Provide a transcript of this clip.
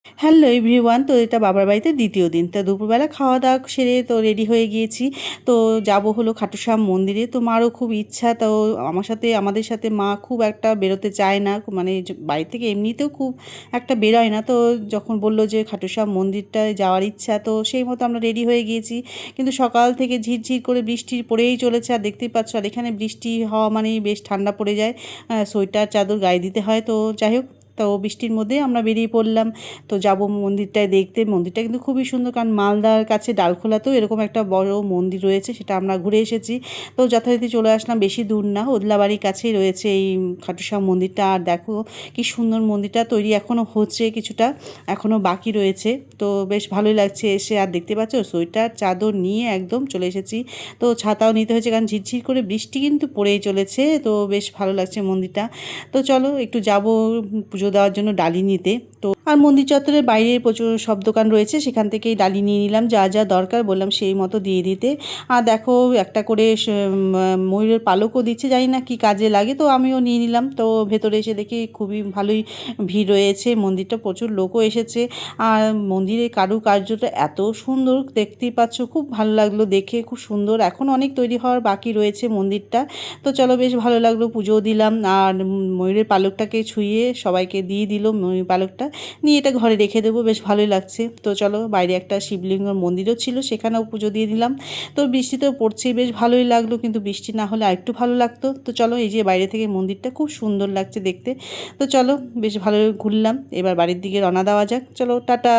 Hello everyone, তো এটা বাবার বাড়িতে দ্বিতীয় দিন। তো দুপুরবেলা খাওয়া দাওয়া সেরে তো রেডি হয়ে গিয়েছি। তো যাব হলো খাটুশ্যাম মন্দিরে। তো মারও খুব ইচ্ছা, তো আমাদের সাথে মা খুব একটা বেরোতে চায় না, মানে বাড়ি থেকে এমনিতেও খুব একটা বেরোয় না। তো যখন বলল যে খাটুশ্যাম মন্দিরটায় যাওয়ার ইচ্ছা, তো সেই মতো আমরা রেডি হয়ে গিয়েছি। কিন্তু সকাল থেকে ঝিরঝির করে বৃষ্টি পড়েই চলেছে, আর দেখতেই পাচ্ছ। আর এখানে বৃষ্টি হওয়া মানেই বেশ ঠান্ডা পড়ে যায়, সোয়েটার চাদর গায়ে দিতে হয়। তো যাই হোক, তো বৃষ্টির মধ্যেই আমরা বেরিয়ে পড়লাম। তো যাব মন্দিরটায় দেখতে। মন্দিরটা কিন্তু খুবই সুন্দর, কারণ মালদার কাছে ডালখোলাতেও এরকম একটা বড় মন্দির রয়েছে, সেটা আমরা ঘুরে এসেছি। তো যথারীতি চলে আসলাম, বেশি দূর না, ওদলাবাড়ির কাছেই রয়েছে এই খাটুশ্যাম মন্দিরটা। আর দেখো কি সুন্দর, মন্দিরটা তৈরি এখনও হচ্ছে, কিছুটা এখনও বাকি রয়েছে। তো বেশ ভালোই লাগছে এসে। আর দেখতে পাচ্ছ সোয়েটার চাদর নিয়ে একদম চলে এসেছি। তো ছাতাও নিতে হয়েছে, কারণ ঝিরঝির করে বৃষ্টি কিন্তু পড়েই চলেছে। তো বেশ ভালো লাগছে মন্দিরটা। তো চলো একটু যাব পুজো দেওয়ার জন্য ডালি নিতে। তো আর মন্দির চত্বরের বাইরে প্রচুর সব দোকান রয়েছে, সেখান থেকেই ডালি নিয়ে নিলাম, যা যা দরকার বললাম সেই মতো দিয়ে দিতে। আর দেখো একটা করে ময়ূরের পালকও দিচ্ছে, জানি না কি কাজে লাগে, তো আমিও নিয়ে নিলাম। তো ভেতরে এসে দেখি খুবই ভালোই ভিড় রয়েছে, মন্দিরটা প্রচুর লোকও এসেছে। আর মন্দিরের কারুকার্যটা এত সুন্দর, দেখতেই পাচ্ছ, খুব ভালো লাগলো দেখে, খুব সুন্দর। এখন অনেক তৈরি হওয়ার বাকি রয়েছে মন্দিরটা। তো চলো বেশ ভালো লাগলো, পুজোও দিলাম। আর ময়ূরের পালকটাকে ছুঁয়ে সবাইকে দিয়ে দিল ময়ূর পালকটা, নিয়ে এটা ঘরে রেখে দেবো, বেশ ভালোই লাগছে। তো চলো, বাইরে একটা শিবলিঙ্গর মন্দিরও ছিল, সেখানেও পুজো দিয়ে দিলাম। তো বৃষ্টি তো পড়ছেই, বেশ ভালোই লাগলো, কিন্তু বৃষ্টি না হলে আরেকটু ভালো লাগতো। তো চলো, এই যে বাইরে থেকে মন্দিরটা খুব সুন্দর লাগছে দেখতে। তো চলো, বেশ ভালো ঘুরলাম, এবার বাড়ির দিকে রওনা দেওয়া যাক। চলো টাটা।